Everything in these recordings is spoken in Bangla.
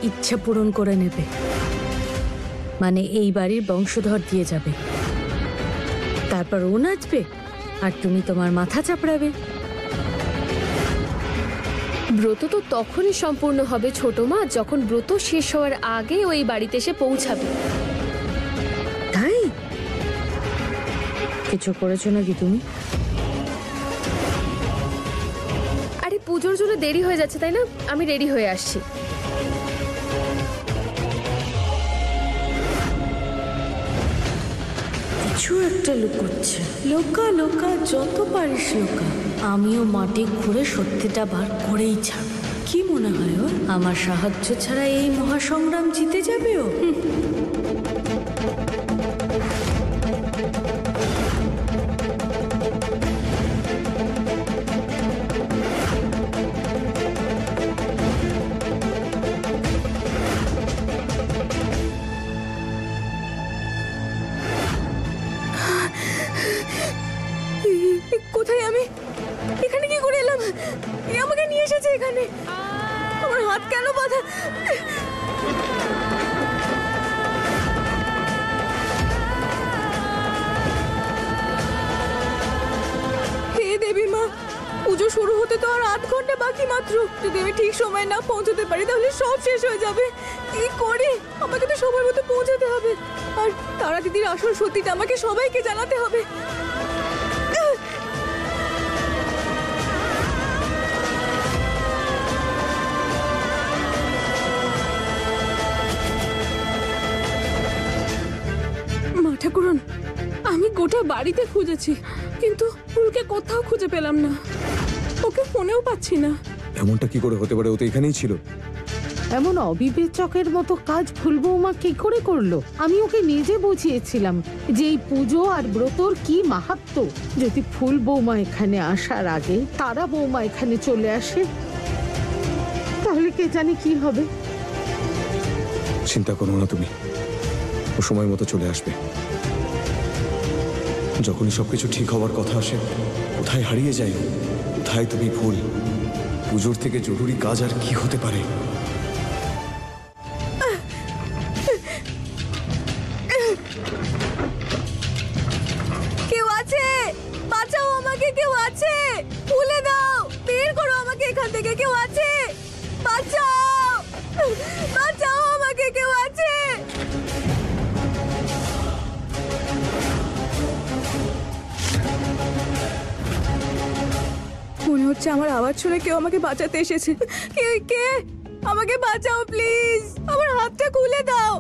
ইচ্ছা পূরণ করে নেবে, মানে এই বাড়ির বংশধর দিয়ে যাবে। তারপর ও নাচবে আর তুমি তোমার মাথা চাপড়াবে। ব্রত তো তখনই সম্পূর্ণ হবে ছোট মা, যখন ব্রত শেষ হওয়ার আগে ওই বাড়িতে এসে পৌঁছাবে। তাই কিছু করেছো নাকি তুমি? আরে পুজোর জন্য দেরি হয়ে যাচ্ছে তাই না, আমি রেডি হয়ে আসছি। কিছু একটা লুকোচ্ছে। লোকা লোকা, যত পারিস লোকা। আমিও মাটি ঘুরে সত্যিটা বার করেই ছাড়ব। কি মনে হয় ওর আমার সাহায্য ছাড়া এই মহাসংগ্রাম জিতে যাবে ও? কোথায় আমি? এখানে কি করে এলাম? আমাকে নিয়ে এসেছে এখানে। আমার হাত কেন বাঁধা? হে দেবী মা, পুজো শুরু হতে তো আর 8 ঘন্টা বাকি মাত্র। যদি আমি ঠিক সময় না পৌঁছতে পারি তাহলে সব শেষ হয়ে যাবে। কি করি? আমাকে তো সময় মতো পৌঁছাতে হবে, আর তারা দিদির আসল সত্যিটা আমাকে সবাইকে জানাতে হবে। ঠাকুরন, আমি গোটা বাড়িতে খুঁজেছি, কিন্তু ফুলকে কোথাও খুঁজে পেলাম না। ওকে ফোনেও পাচ্ছি না। এমনটা কি করে হতে পারে? ও তো এখানেই ছিল। এমন অবিবেচকের মতো কাজ ফুল বৌমা কি করে করলো? আমি ওকে নিজে বুঝিয়েছিলাম যে এই পুজো আর ব্রতর কি মাহাত্ম্য। যদি ফুল বৌমা এখানে আসার আগে তারা বৌমা এখানে চলে আসে তাহলে কে জানে কি হবে। চিন্তা করো না তুমি, ও সময় মতো চলে আসবে। যখনই সবকিছু ঠিক হওয়ার কথা আসে, কোথায় হারিয়ে যাই, কোথায় তুমি ফুল? পুজোর থেকে জরুরি কাজ আর কি হতে পারে? কেউ আছে? বাঁচাও আমাকে, কেউ আছে? খুলে দাও, বের করো আমাকে এখান থেকে। কেউ আছে? বাঁচাও, বাঁচাও আমাকে, কেউ আছে? মনে হচ্ছে আমার আওয়াজ শুনে কেউ আমাকে বাঁচাতে এসেছে। কে? আমাকে বাঁচাও প্লিজ, আমার হাতটা খুলে দাও।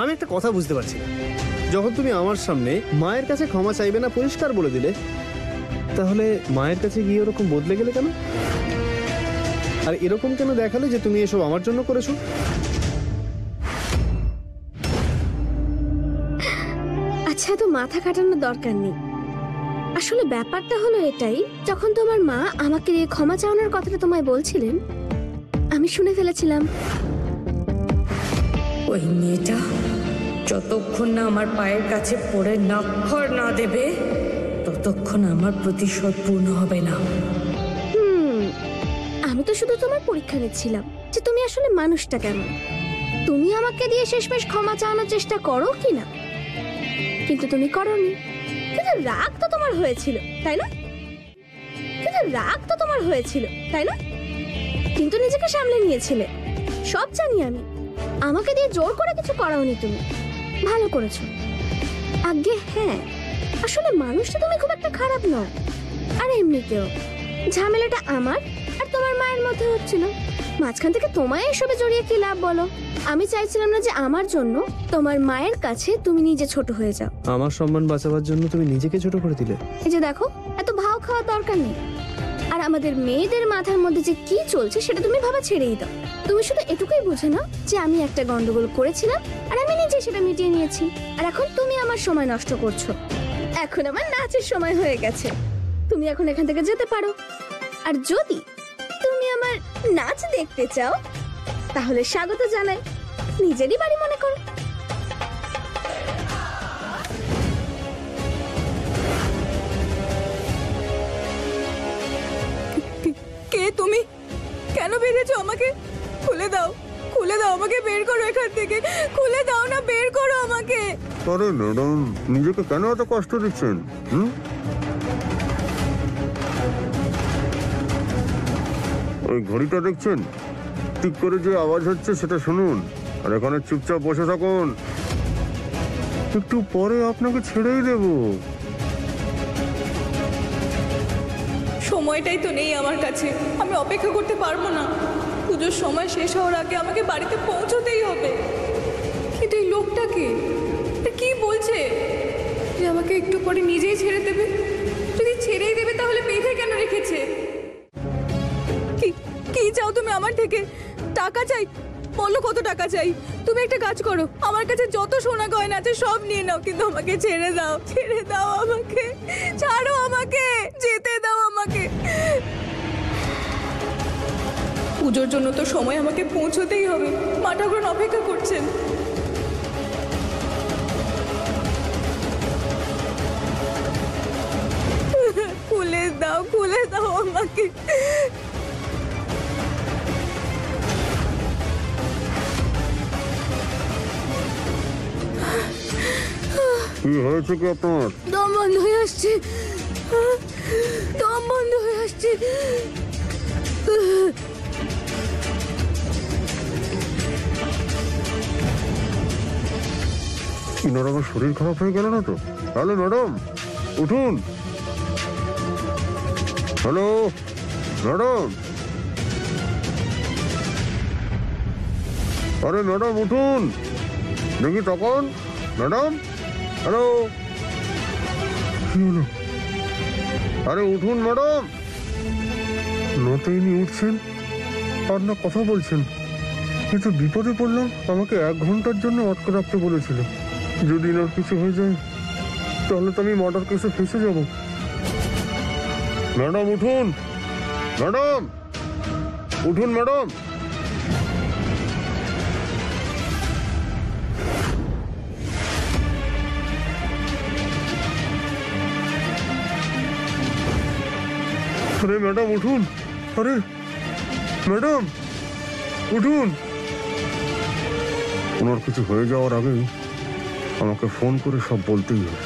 আমি একটা কথা বুঝতে পারছি না। যখন তুমি আমার সামনে মায়ের কাছে ক্ষমা চাইবে না পরিষ্কার বলে দিলে, তাহলে মায়ের কাছে গিয়ে ওরকম বদলে গেলে কেন? আর এরকম কেন দেখালে যে তুমি এসব আমার জন্য করেছো? আচ্ছা, তো মাথা কাটানোর দরকার নেই। আসলে ব্যাপারটা হলো এটাই, যখন তোমার মা আমাকে দিয়ে ক্ষমা চাওয়ানোর কথাটা তোমায় বলছিলেন, আমি শুনে ফেলেছিলাম। ওই মেয়েটা যতক্ষণ না আমার পায়ের কাছে পড়ে নাক্ষর না দেবে ততক্ষণ আমার প্রতিশোধ পূর্ণ হবে না। আমি তো শুধু তোমার পরীক্ষা নিচ্ছিলাম যে তুমি আসলে মানুষটা কেমন। তুমি আমাকে দিয়ে শেষমেশ ক্ষমা চাওয়ানোর চেষ্টা করো কি না, কিন্তু তুমি করোনি। কিন্তু রাগ তো তোমার হয়েছিল, তাই না? কিন্তু নিজেকে সামলে নিয়েছিলে। সব জানি আমি। আমাকে দিয়ে জোর করে কিছু করাওনি তুমি। ভালো করেছো। আগে হ্যাঁ, আসলে মানুষটা তুমি খুব একটা খারাপ নয়। আর এমনিতেও ঝামেলাটা আমার আর তোমার মায়ের মধ্যে হচ্ছিল। মাঝখান থেকে তোমায় এসবে জড়িয়ে কি লাভ বলো? আমি চাইছিলাম না যে আমার জন্য তোমার মায়ের কাছে তুমি নিজে ছোট হয়ে যাও। আমার সম্মান বাঁচাবার জন্য তুমি নিজেকে ছোট করে দিলে। এই যে দেখো, এত ভাও খাওয়ার দরকার নেই। আর আমাদের মেয়েদের মাথার মধ্যে যে কি চলছে সেটা তুমি ভাবা ছেড়েই দাও। তুমি শুধু এটুকুই বুঝে নাও যে আমি একটা গন্ডগোল করেছিলাম আর আমি নিজে সেটা মিটিয়ে নিয়েছি। আর এখন তুমি আমার সময় নষ্ট করছো। এখন আমার নাচের সময় হয়ে গেছে, তুমি এখন এখান থেকে যেতে পারো। আর যদি তুমি আমার নাচ দেখতে চাও তাহলে স্বাগত জানাই, নিজেরই বাড়ি মনে করো। কে তুমি? কেন বেরিয়েছো? আমাকে খুলে দাও, খুলে দাও, আমাকে বের করো এখান থেকে, খুলে দাও না, বের করো আমাকে। আরে ম্যাডাম, নিজেকে কেন এত কষ্ট দিচ্ছেন? ওই ঘড়িটা দেখছেন? ঠিক করে যে আওয়াজ হচ্ছে সেটা শুনুন, আর এখানে চুপচাপ বসে থাকুন। একটু পরে আপনাকে ছেড়েই দেব। সময়টাই তো নেই আমার কাছে, আমি অপেক্ষা করতে পারবো না। পুজোর সময় শেষ হওয়ার আগে আমাকে বাড়িতে পৌঁছতেই হবে। কিন্তু এই লোকটাকে কি বলছে যে আমাকে একটু পরে নিজেই ছেড়ে দেবে? যদি ছেড়েই দেবে তাহলে বেঁধে কেন রেখেছে? কি কি চাও তুমি আমার থেকে? টাকা চাই? বলো কত টাকা চাই। তুমি একটা কাজ করো, আমার কাছে যত সোনা গয়না আছে সব নিয়ে নাও, কিন্তু আমাকে ছেড়ে দাও, ছেড়ে দাও আমাকে, ছাড়ো আমাকে, যেতে দাও আমাকে। পুজোর জন্য তো সময় আমাকে পৌঁছতেই হবে, মা ঠাকুরন অপেক্ষা করছেন। খুলে দাও আমাকে। কি হয়েছে কি আপনার? দম বন্ধ হয়ে আসছে, দম বন্ধ হয়ে আসছে। ইনার আমার শরীর খারাপ হয়ে গেল না তো? হ্যালো ম্যাডাম, উঠুন। হ্যালো ম্যাডাম, আরে ম্যাডাম উঠুন, দেখি তখন। ম্যাডাম, হ্যালো, কি হলো? আরে উঠুন ম্যাডাম। না তো ইনি উঠছেন আর না কথা বলছেন। কিন্তু বিপদে পড়লাম, আমাকে 1 ঘন্টার জন্য আটকে রাখতে বলেছিল। যদি ইনার কিছু হয়ে যায় তাহলে তো আমি মার্ডার কেসে ফেঁসে যাব। ম্যাডাম উঠুন, ম্যাডাম উঠুন, ম্যাডাম। আরে ম্যাডাম উঠুন, আরে ম্যাডাম উঠুন। ওনার কিছু হয়ে যাওয়ার আগেই আমাকে ফোন করে সব বলতেই হবে।